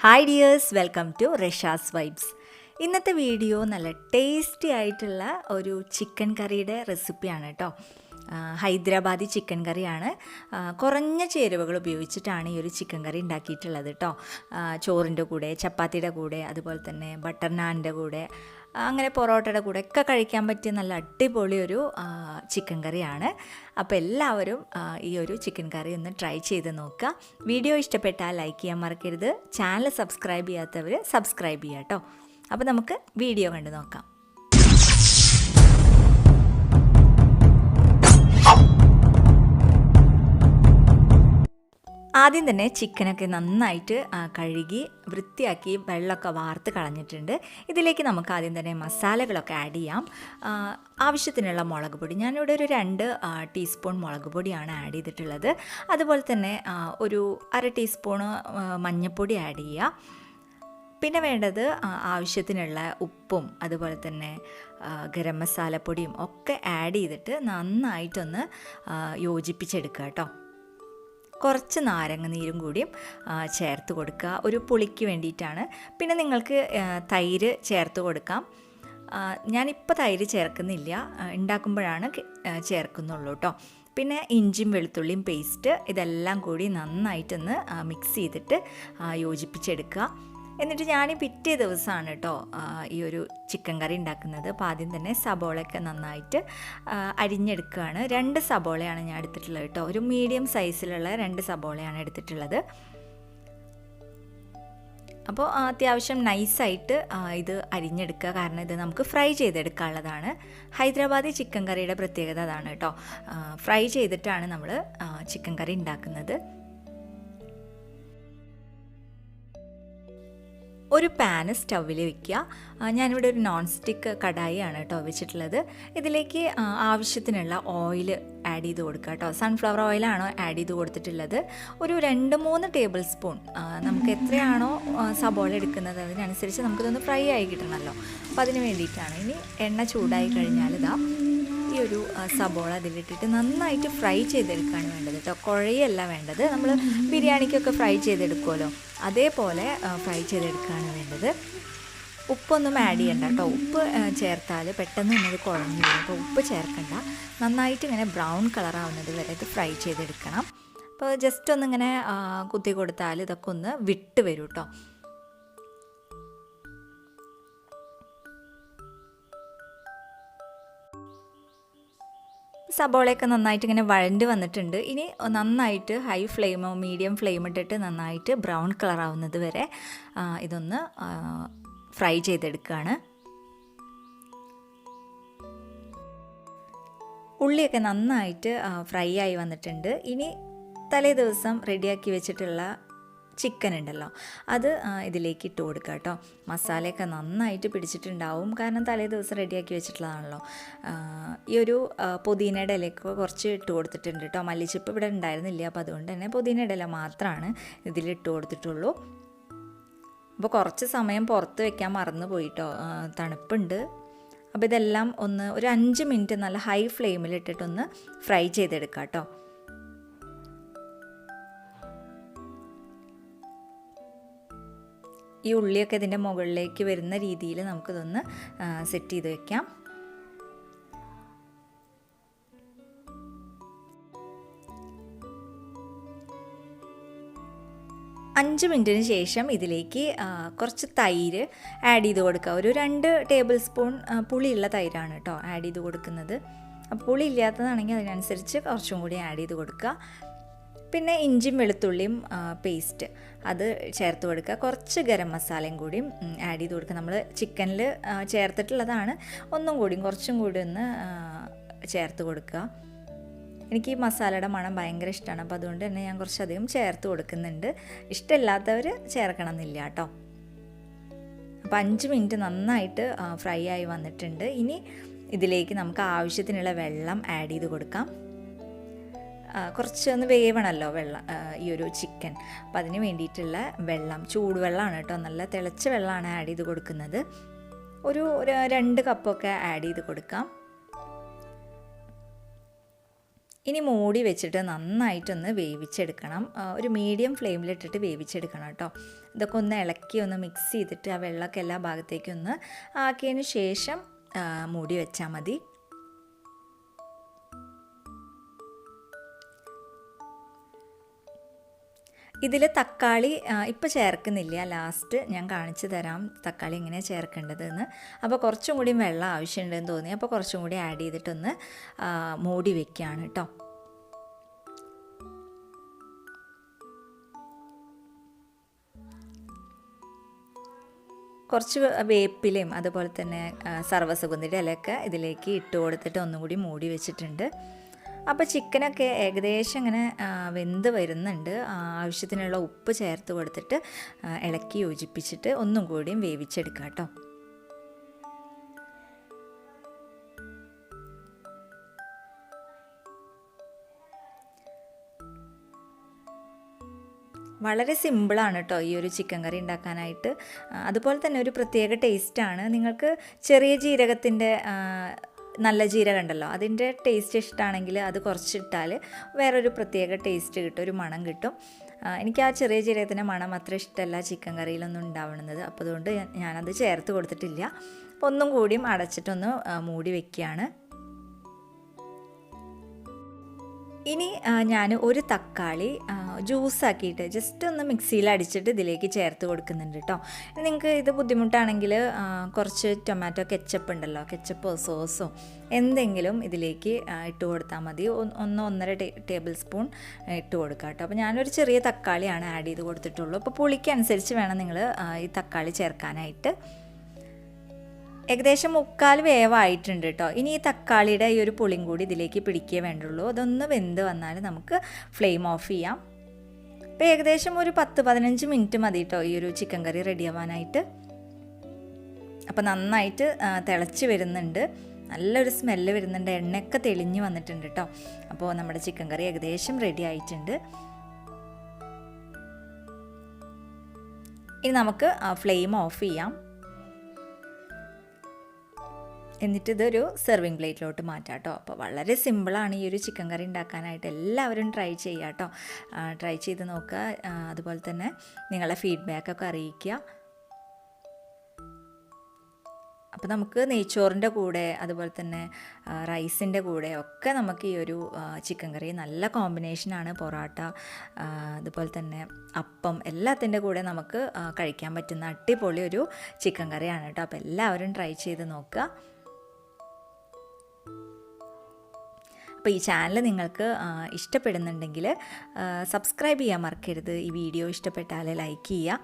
Hi dears, welcome to RaSha's svibes. ഇന്നത്തെ video നല്ല tasty ആയിട്ടുള്ള ഒരു ചിക്കൻ കറിയുടെ റെസിപ്പിയാണ് കേട്ടോ. ഹൈദരാബാദി ചിക്കൻ കറിയാണ്. കുറഞ്ഞ ചേരുവകൾ ഉപയോഗിച്ചിട്ടാണ് ഈ ഒരു ചിക്കൻ കറി ഉണ്ടാക്കിയിട്ടുള്ളത് കേട്ടോ. ചോറിൻ്റെ കൂടെ, ചപ്പാത്തിയുടെ കൂടെ, അതുപോലെ തന്നെ ബട്ടർ നാനിൻ്റെ കൂടെ, അങ്ങനെ പൊറോട്ടയുടെ കൂടെ ഒക്കെ കഴിക്കാൻ പറ്റിയ നല്ല അടിപൊളി ഒരു ചിക്കൻ കറിയാണ്. അപ്പോൾ എല്ലാവരും ഈ ഒരു ചിക്കൻ കറി ഒന്ന് ട്രൈ ചെയ്ത് നോക്കുക. വീഡിയോ ഇഷ്ടപ്പെട്ടാൽ ലൈക്ക് ചെയ്യാൻ മറക്കരുത്. ചാനൽ സബ്സ്ക്രൈബ് ചെയ്യാത്തവർ സബ്സ്ക്രൈബ് ചെയ്യുക കേട്ടോ. അപ്പോൾ നമുക്ക് വീഡിയോ കണ്ടു നോക്കാം. ആദ്യം തന്നെ ചിക്കനൊക്കെ നന്നായിട്ട് കഴുകി വൃത്തിയാക്കി വെള്ളമൊക്കെ വാർത്ത് കളഞ്ഞിട്ടുണ്ട്. ഇതിലേക്ക് നമുക്ക് ആദ്യം തന്നെ മസാലകളൊക്കെ ആഡ് ചെയ്യാം. ആവശ്യത്തിനുള്ള മുളക് പൊടി, ഞാനിവിടെ ഒരു 2 ടീസ്പൂൺ മുളക് പൊടിയാണ് ആഡ് ചെയ്തിട്ടുള്ളത്. അതുപോലെ തന്നെ ഒരു 1/2 ടീസ്പൂണ് മഞ്ഞൾപ്പൊടി ആഡ് ചെയ്യുക. പിന്നെ വേണ്ടത് ആവശ്യത്തിനുള്ള ഉപ്പും അതുപോലെ തന്നെ ഗരം മസാലപ്പൊടിയും ഒക്കെ ആഡ് ചെയ്തിട്ട് നന്നായിട്ടൊന്ന് യോജിപ്പിച്ചെടുക്കുക കേട്ടോ. കുറച്ച് നാരങ്ങ നീരും കൂടിയും ചേർത്ത് കൊടുക്കുക, ഒരു പുളിക്ക് വേണ്ടിയിട്ടാണ്. പിന്നെ നിങ്ങൾക്ക് തൈര് ചേർത്ത് കൊടുക്കാം. ഞാനിപ്പോൾ തൈര് ചേർക്കുന്നില്ല, ഉണ്ടാക്കുമ്പോഴാണ് ചേർക്കുന്നുള്ളൂ കേട്ടോ. പിന്നെ ഇഞ്ചിയും വെളുത്തുള്ളിയും പേസ്റ്റ് ഇതെല്ലാം കൂടി നന്നായിട്ടൊന്ന് മിക്സ് ചെയ്തിട്ട് യോജിപ്പിച്ചെടുക്കുക. എന്നിട്ട് ഞാൻ പിറ്റേ ദിവസമാണ് കേട്ടോ ഈ ഒരു ചിക്കൻ കറി ഉണ്ടാക്കുന്നത്. അപ്പോൾ ആദ്യം തന്നെ സബോളയൊക്കെ നന്നായിട്ട് അരിഞ്ഞെടുക്കുകയാണ്. 2 സബോളയാണ് ഞാൻ എടുത്തിട്ടുള്ളത് കേട്ടോ. ഒരു മീഡിയം സൈസിലുള്ള 2 സബോളയാണ് എടുത്തിട്ടുള്ളത്. അപ്പോൾ അത്യാവശ്യം നൈസായിട്ട് ഇത് അരിഞ്ഞെടുക്കുക, കാരണം ഇത് നമുക്ക് ഫ്രൈ ചെയ്തെടുക്കാനുള്ളതാണ്. ഹൈദരാബാദി ചിക്കൻ കറിയുടെ പ്രത്യേകത അതാണ് കേട്ടോ. ഫ്രൈ ചെയ്തിട്ടാണ് നമ്മൾ ചിക്കൻ കറി ഉണ്ടാക്കുന്നത്. ഒരു പാന് സ്റ്റൗവിൽ വെക്കുക. ഞാനിവിടെ ഒരു നോൺ സ്റ്റിക്ക് കടായിയാണ് കേട്ടോ വെച്ചിട്ടുള്ളത്. ഇതിലേക്ക് ആവശ്യത്തിനുള്ള ഓയിൽ ആഡ് ചെയ്ത് കൊടുക്കുക കേട്ടോ. സൺഫ്ലവർ ഓയിലാണോ ആഡ് ചെയ്ത് കൊടുത്തിട്ടുള്ളത്. ഒരു 2-3 ടേബിൾ സ്പൂൺ, നമുക്ക് എത്രയാണോ സബോള എടുക്കുന്നത് അതിനനുസരിച്ച് നമുക്കിതൊന്ന് ഫ്രൈ ആയി കിട്ടണമല്ലോ. അപ്പോൾ അതിന് വേണ്ടിയിട്ടാണ്. ഇനി എണ്ണ ചൂടായി കഴിഞ്ഞാൽ ഇതാ ഈ ഒരു സബോള അതിലിട്ടിട്ട് നന്നായിട്ട് ഫ്രൈ ചെയ്തെടുക്കുകയാണ് വേണ്ടത് കേട്ടോ. കുഴയല്ല വേണ്ടത്. നമ്മൾ ബിരിയാണിക്കൊക്കെ ഫ്രൈ ചെയ്തെടുക്കുമല്ലോ, അതേപോലെ ഫ്രൈ ചെയ്തെടുക്കുകയാണ് വേണ്ടത്. ഉപ്പൊന്നും ആഡ് ചെയ്യണ്ട കേട്ടോ. ഉപ്പ് ചേർത്താൽ പെട്ടെന്ന് തന്നെ ഇത് കുഴഞ്ഞു വരും. അപ്പോൾ ഉപ്പ് ചേർക്കണ്ട. നന്നായിട്ട് ഇങ്ങനെ ബ്രൗൺ കളറാവുന്നത് വരെ ഇത് ഫ്രൈ ചെയ്തെടുക്കണം. അപ്പോൾ ജസ്റ്റ് ഒന്നിങ്ങനെ കുത്തി കൊടുത്താൽ ഇതൊക്കെ ഒന്ന് വിട്ട് വരും കേട്ടോ. സബോളയൊക്കെ നന്നായിട്ട് ഇങ്ങനെ വഴണ്ട് വന്നിട്ടുണ്ട്. ഇനി നന്നായിട്ട് ഹൈ ഫ്ലെയിമോ മീഡിയം ഫ്ലെയിം ഇട്ടിട്ട് നന്നായിട്ട് ബ്രൗൺ കളറാവുന്നത് വരെ ഇതൊന്ന് ഫ്രൈ ചെയ്തെടുക്കുകയാണ്. ഉള്ളിയൊക്കെ നന്നായിട്ട് ഫ്രൈ ആയി വന്നിട്ടുണ്ട്. ഇനി തലേ ദിവസം റെഡിയാക്കി വെച്ചിട്ടുള്ള ചിക്കൻ ഉണ്ടല്ലോ, അത് ഇതിലേക്ക് ഇട്ട് കൊടുക്കുക കേട്ടോ. മസാലയൊക്കെ നന്നായിട്ട് പിടിച്ചിട്ടുണ്ടാവും, കാരണം തലേ ദിവസം റെഡിയാക്കി വെച്ചിട്ടുള്ളതാണല്ലോ. ഈ ഒരു പുതിനയുടെ ഇലയൊക്കെ കുറച്ച് ഇട്ട് കൊടുത്തിട്ടുണ്ട് കേട്ടോ. മല്ലിച്ചപ്പ് ഇവിടെ ഉണ്ടായിരുന്നില്ല, അപ്പോൾ അതുകൊണ്ട് തന്നെ പുതിനയുടെ ഇല മാത്രമാണ് ഇതിലിട്ട് കൊടുത്തിട്ടുള്ളൂ. അപ്പോൾ കുറച്ച് സമയം പുറത്ത് വെക്കാൻ മറന്നു പോയിട്ടോ, തണുപ്പുണ്ട്. അപ്പോൾ ഇതെല്ലാം ഒരു 5 മിനിറ്റ് നല്ല ഹൈ ഫ്ലെയിമിലിട്ടിട്ടൊന്ന് ഫ്രൈ ചെയ്തെടുക്കാം കേട്ടോ. ഈ ഉള്ളിയൊക്കെ ഇതിൻ്റെ മുകളിലേക്ക് വരുന്ന രീതിയിൽ നമുക്കിതൊന്ന് സെറ്റ് ചെയ്ത് വെക്കാം. അഞ്ച് മിനിറ്റിന് ശേഷം ഇതിലേക്ക് കുറച്ച് തൈര് ആഡ് ചെയ്ത് കൊടുക്കുക. ഒരു 2 ടേബിൾ സ്പൂൺ പുളിയുള്ള തൈരാണ് കേട്ടോ ആഡ് ചെയ്ത് കൊടുക്കുന്നത്. അപ്പോൾ പുളി ഇല്ലാത്തതാണെങ്കിൽ അതിനനുസരിച്ച് കുറച്ചും കൂടി ആഡ് ചെയ്ത് കൊടുക്കുക. പിന്നെ ഇഞ്ചിയും വെളുത്തുള്ളിയും പേസ്റ്റ് അത് ചേർത്ത് കൊടുക്കുക. കുറച്ച് ഗരം മസാലയും കൂടി ആഡ് ചെയ്ത് കൊടുക്കുക. നമ്മൾ ചിക്കനിൽ ചേർത്തിട്ടുള്ളതാണ്, കുറച്ചും കൂടി ഒന്ന് ചേർത്ത് കൊടുക്കുക. എനിക്ക് ഈ മസാലയുടെ മണം ഭയങ്കര ഇഷ്ടമാണ്, അപ്പോൾ അതുകൊണ്ട് തന്നെ ഞാൻ കുറച്ചധികം ചേർത്ത് കൊടുക്കുന്നുണ്ട്. ഇഷ്ടമില്ലാത്തവർ ചേർക്കണം എന്നില്ല കേട്ടോ. അപ്പോൾ 5 മിനിറ്റ് നന്നായിട്ട് ഫ്രൈ ആയി വന്നിട്ടുണ്ട്. ഇനി ഇതിലേക്ക് നമുക്ക് ആവശ്യത്തിനുള്ള വെള്ളം ആഡ് ചെയ്ത് കൊടുക്കാം. കുറച്ചൊന്ന് വേവണമല്ലോ ഈ ഒരു ചിക്കൻ. അപ്പം അതിന് വേണ്ടിയിട്ടുള്ള വെള്ളം, ചൂടുവെള്ളമാണ് കേട്ടോ, നല്ല തിളച്ച വെള്ളമാണ് ആഡ് ചെയ്ത് കൊടുക്കുന്നത്. ഒരു 2 കപ്പൊക്കെ ആഡ് ചെയ്ത് കൊടുക്കാം. ഇനി മൂടി വെച്ചിട്ട് നന്നായിട്ടൊന്ന് വേവിച്ചെടുക്കണം. ഒരു മീഡിയം ഫ്ലെയിമിലിട്ടിട്ട് വേവിച്ചെടുക്കണം കേട്ടോ. ഇതൊക്കെ ഒന്ന് ഇളക്കി ഒന്ന് മിക്സ് ചെയ്തിട്ട് ആ വെള്ളമൊക്കെ എല്ലാ ഭാഗത്തേക്കും ഒന്ന് ആക്കിയതിന് ശേഷം മൂടി വെച്ചാൽ മതി. ഇതിൽ തക്കാളി ഇപ്പോൾ ചേർക്കുന്നില്ല, ലാസ്റ്റ് ഞാൻ കാണിച്ചു തരാം തക്കാളി എങ്ങനെയാണ് ചേർക്കേണ്ടതെന്ന്. അപ്പോൾ കുറച്ചും കൂടി വെള്ളം ആവശ്യമുണ്ടെന്ന് തോന്നി, അപ്പോൾ കുറച്ചും കൂടി ആഡ് ചെയ്തിട്ടൊന്ന് മൂടി വെക്കുകയാണ് കേട്ടോ. കുറച്ച് വേപ്പിലയും അതുപോലെ തന്നെ സർവ്വസുഗന്ധിയുടെ ഇലയൊക്കെ ഇതിലേക്ക് ഇട്ട് കൊടുത്തിട്ട് ഒന്നും കൂടി മൂടി വെച്ചിട്ടുണ്ട്. അപ്പോൾ ചിക്കനൊക്കെ ഏകദേശം ഇങ്ങനെ വെന്ത് വരുന്നുണ്ട്. ആവശ്യത്തിനുള്ള ഉപ്പ് ചേർത്ത് കൊടുത്തിട്ട് ഇളക്കി യോജിപ്പിച്ചിട്ട് ഒന്നും കൂടിയും വേവിച്ചെടുക്കാം കേട്ടോ. വളരെ സിമ്പിളാണ് കേട്ടോ ഈ ഒരു ചിക്കൻ കറി ഉണ്ടാക്കാനായിട്ട്. അതുപോലെ തന്നെ ഒരു പ്രത്യേക ടേസ്റ്റാണ്. നിങ്ങൾക്ക് ചെറിയ ജീരകത്തിൻ്റെ നല്ല ജീരകം ഉണ്ടല്ലോ, അതിൻ്റെ ടേസ്റ്റ് ഇഷ്ടമാണെങ്കിൽ അത് കുറച്ചിട്ടാൽ വേറൊരു പ്രത്യേക ടേസ്റ്റ് കിട്ടും, ഒരു മണം കിട്ടും. എനിക്ക് ആ ചെറിയ ജീരകത്തിൻ്റെ മണം അത്ര ഇഷ്ടമല്ല ചിക്കൻ കറിയിലൊന്നും ഉണ്ടാവുന്നത്. അപ്പോൾ അതുകൊണ്ട് ഞാനത് ചേർത്ത് കൊടുത്തിട്ടില്ല. അപ്പോൾ ഒന്നും കൂടിയും അടച്ചിട്ടൊന്ന് മൂടി വയ്ക്കുകയാണ്. ഇനി ഞാൻ ഒരു തക്കാളി ജ്യൂസാക്കിയിട്ട് ജസ്റ്റ് ഒന്ന് മിക്സിയിൽ അടിച്ചിട്ട് ഇതിലേക്ക് ചേർത്ത് കൊടുക്കുന്നുണ്ട് കേട്ടോ. നിങ്ങൾക്ക് ഇത് ബുദ്ധിമുട്ടാണെങ്കിൽ കുറച്ച് ടൊമാറ്റോ കെച്ചപ്പ് ഉണ്ടല്ലോ, കെച്ചപ്പോ സോസോ എന്തെങ്കിലും ഇതിലേക്ക് ഇട്ട് കൊടുത്താൽ മതി. 1-1.5 ടേബിൾ സ്പൂൺ ഇട്ട് കൊടുക്കുക കേട്ടോ. അപ്പോൾ ഞാനൊരു ചെറിയ തക്കാളിയാണ് ആഡ് ചെയ്ത് കൊടുത്തിട്ടുള്ളൂ. അപ്പോൾ പുളിക്കനുസരിച്ച് വേണം നിങ്ങൾ ഈ തക്കാളി ചേർക്കാനായിട്ട്. ഏകദേശം 3/4 വേവായിട്ടുണ്ട് കേട്ടോ. ഇനി ഈ തക്കാളിയുടെ ഈ ഒരു പുളിയും കൂടി ഇതിലേക്ക് പിടിക്കേ വേണ്ടുള്ളൂ. അതൊന്ന് വെന്ത് വന്നാൽ നമുക്ക് ഫ്ലെയിം ഓഫ് ചെയ്യാം. അപ്പോൾ ഏകദേശം ഒരു 10-15 മിനിറ്റ് മതി കേട്ടോ ഈ ഒരു ചിക്കൻ കറി റെഡിയാവാനായിട്ട്. അപ്പോൾ നന്നായിട്ട് തിളച്ച് വരുന്നുണ്ട്, നല്ലൊരു സ്മെല്ല് വരുന്നുണ്ട്, എണ്ണയൊക്കെ തെളിഞ്ഞ് വന്നിട്ടുണ്ട് കേട്ടോ. അപ്പോൾ നമ്മുടെ ചിക്കൻ കറി ഏകദേശം റെഡി ആയിട്ടുണ്ട്. ഇനി നമുക്ക് ഫ്ലെയിം ഓഫ് ചെയ്യാം. എന്നിട്ട് ഇതൊരു സെർവിങ് പ്ലേറ്റിലോട്ട് മാറ്റാം കേട്ടോ. അപ്പോൾ വളരെ സിമ്പിളാണ് ഈ ഒരു ചിക്കൻ കറി ഉണ്ടാക്കാനായിട്ട്. എല്ലാവരും ട്രൈ ചെയ്യുക കേട്ടോ. ട്രൈ ചെയ്ത് നോക്കുക. അതുപോലെ തന്നെ നിങ്ങളുടെ ഫീഡ്ബാക്കൊക്കെ അറിയിക്കുക. അപ്പോൾ നമുക്ക് നെയ്ച്ചോറിൻ്റെ കൂടെ അതുപോലെ തന്നെ റൈസിൻ്റെ കൂടെ ഒക്കെ നമുക്ക് ഈ ഒരു ചിക്കൻ കറി നല്ല കോമ്പിനേഷനാണ്. പൊറോട്ട അതുപോലെ തന്നെ അപ്പം എല്ലാത്തിൻ്റെ കൂടെ നമുക്ക് കഴിക്കാൻ പറ്റുന്ന അടിപൊളി ഒരു ചിക്കൻ കറിയാണ് കേട്ടോ. അപ്പോൾ എല്ലാവരും ട്രൈ ചെയ്ത് നോക്കുക. അപ്പോൾ ഈ ചാനൽ നിങ്ങൾക്ക് ഇഷ്ടപ്പെടുന്നുണ്ടെങ്കിൽ സബ്സ്ക്രൈബ് ചെയ്യാൻ മറക്കരുത്. ഈ വീഡിയോ ഇഷ്ടപ്പെട്ടാൽ ലൈക്ക് ചെയ്യുക,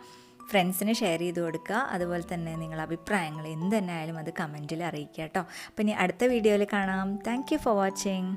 ഫ്രണ്ട്സിന് ഷെയർ ചെയ്ത് കൊടുക്കുക. അതുപോലെ തന്നെ നിങ്ങളുടെ അഭിപ്രായങ്ങൾ എന്ത് തന്നെ ആയാലും അത് കമൻറ്റിൽ അറിയിക്കുക കേട്ടോ. അപ്പോൾ ഇനി അടുത്ത വീഡിയോയിൽ കാണാം. Thank you for watching.